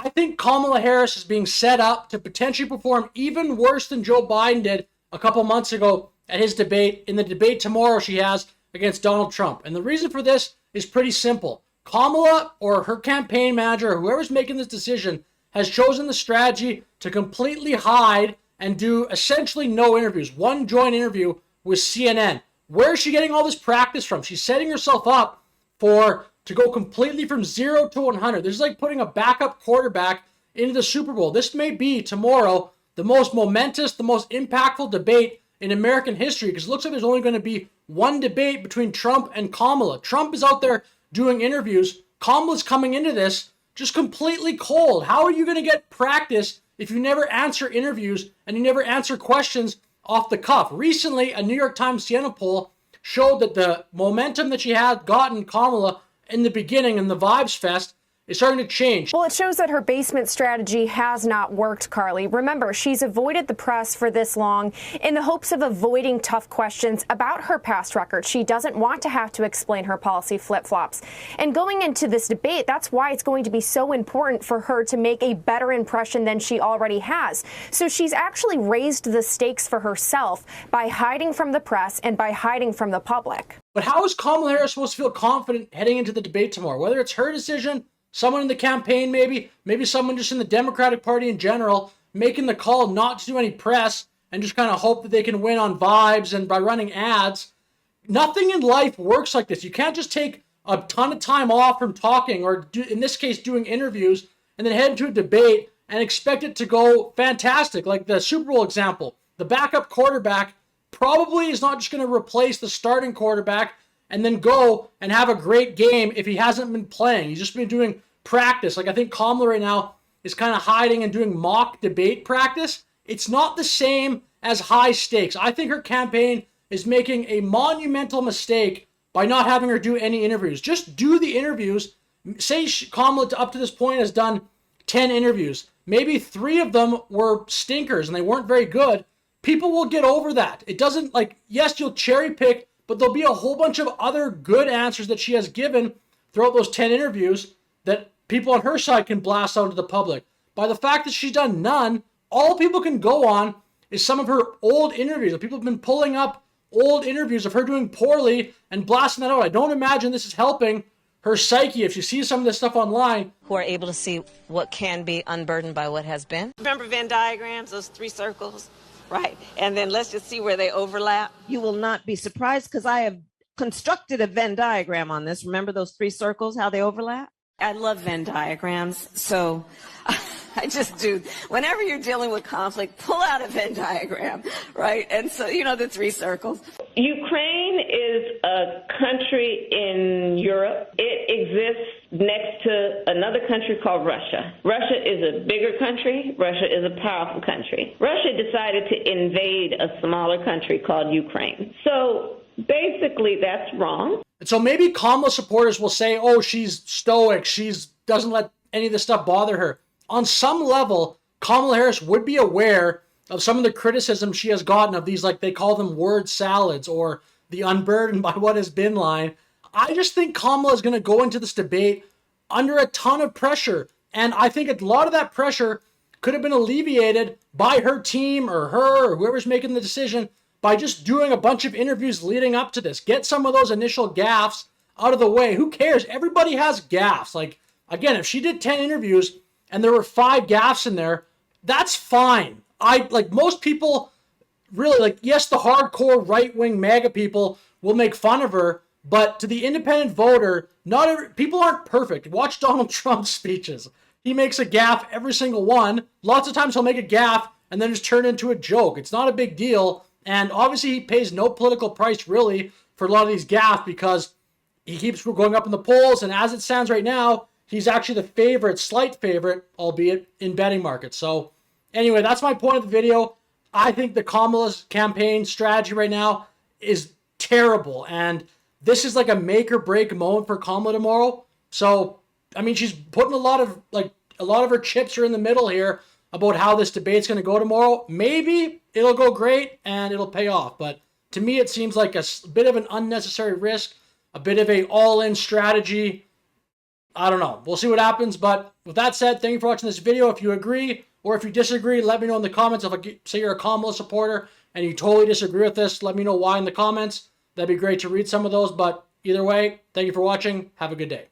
I think Kamala Harris is being set up to potentially perform even worse than Joe Biden did a couple months ago at his debate, in the debate tomorrow she has against Donald Trump. And the reason for this is pretty simple. Kamala, or her campaign manager, or whoever's making this decision, has chosen the strategy to completely hide and do essentially no interviews. One joint interview with CNN. Where is she getting all this practice from? She's setting herself up to go completely from 0 to 100. This is like putting a backup quarterback into the Super Bowl. This may be tomorrow the most momentous, the most impactful debate in American history, because it looks like there's only going to be one debate between Trump and Kamala. Trump is out there doing interviews. Kamala's coming into this just completely cold. How are you going to get practice if you never answer interviews and you never answer questions off the cuff? Recently, a New York Times Siena poll showed that the momentum that she had gotten, Kamala, in the beginning in the Vibes Fest, is starting to change. Well, it shows that her basement strategy has not worked, Carly. Remember, she's avoided the press for this long in the hopes of avoiding tough questions about her past record. She doesn't want to have to explain her policy flip-flops. And going into this debate, that's why it's going to be so important for her to make a better impression than she already has. So she's actually raised the stakes for herself by hiding from the press and by hiding from the public. But how is Kamala Harris supposed to feel confident heading into the debate tomorrow? Whether it's her decision, someone in the campaign maybe someone just in the Democratic Party in general, making the call not to do any press and just kind of hope that they can win on vibes and by running ads. Nothing in life works like this. You can't just take a ton of time off from talking, or in this case, doing interviews, and then head into a debate and expect it to go fantastic. Like the Super Bowl example, the backup quarterback probably is not just going to replace the starting quarterback and then go and have a great game if he hasn't been playing. He's just been doing practice. Like, I think Kamala right now is kind of hiding and doing mock debate practice. It's not the same as high stakes. I think her campaign is making a monumental mistake by not having her do any interviews. Just do the interviews. Say Kamala up to this point has done 10 interviews. Maybe 3 of them were stinkers and they weren't very good. People will get over that. It doesn't, like, yes, you'll cherry pick, but there'll be a whole bunch of other good answers that she has given throughout those 10 interviews that people on her side can blast out to the public. By the fact that she's done none, all people can go on is some of her old interviews. People have been pulling up old interviews of her doing poorly and blasting that out. I don't imagine this is helping her psyche if you see some of this stuff online. Who are able to see what can be unburdened by what has been. Remember Venn diagrams, those 3 circles? Right. And then let's just see where they overlap. You will not be surprised because I have constructed a Venn diagram on this. Remember those 3 circles, how they overlap? I love Venn diagrams. So I just do. Whenever you're dealing with conflict, pull out a Venn diagram, right? And so, the 3 circles. Ukraine is a country in Europe. It exists next to another country called Russia. Russia is a bigger country. Russia is a powerful country. Russia decided to invade a smaller country called Ukraine. So basically, that's wrong. And so maybe Kamala supporters will say, oh, she's stoic. She doesn't let any of this stuff bother her. On some level, Kamala Harris would be aware of some of the criticism she has gotten of these, like they call them word salads or the unburdened by what has been line. I just think Kamala is going to go into this debate under a ton of pressure. And I think a lot of that pressure could have been alleviated by her team or her or whoever's making the decision by just doing a bunch of interviews leading up to this. Get some of those initial gaffes out of the way. Who cares? Everybody has gaffes. Like, again, if she did 10 interviews and there were 5 gaffes in there, that's fine. Most people really, yes, the hardcore right-wing MAGA people will make fun of her, but to the independent voter, people aren't perfect. Watch Donald Trump's speeches. He makes a gaffe every single one. Lots of times he'll make a gaffe and then just turn it into a joke. It's not a big deal. And obviously he pays no political price really for a lot of these gaffes because he keeps going up in the polls. And as it stands right now, he's actually the slight favorite, albeit in betting markets. So anyway, that's my point of the video. I think the Kamala's campaign strategy right now is terrible. And this is like a make or break moment for Kamala tomorrow. So, I mean, she's putting a lot of her chips are in the middle here about how this debate's going to go tomorrow. Maybe it'll go great and it'll pay off. But to me, it seems like a bit of an unnecessary risk, a bit of a all-in strategy. I don't know. We'll see what happens. But with that said, thank you for watching this video. If you agree or if you disagree, let me know in the comments. If say you're a Kamala supporter and you totally disagree with this, let me know why in the comments. That'd be great to read some of those. But either way, thank you for watching. Have a good day.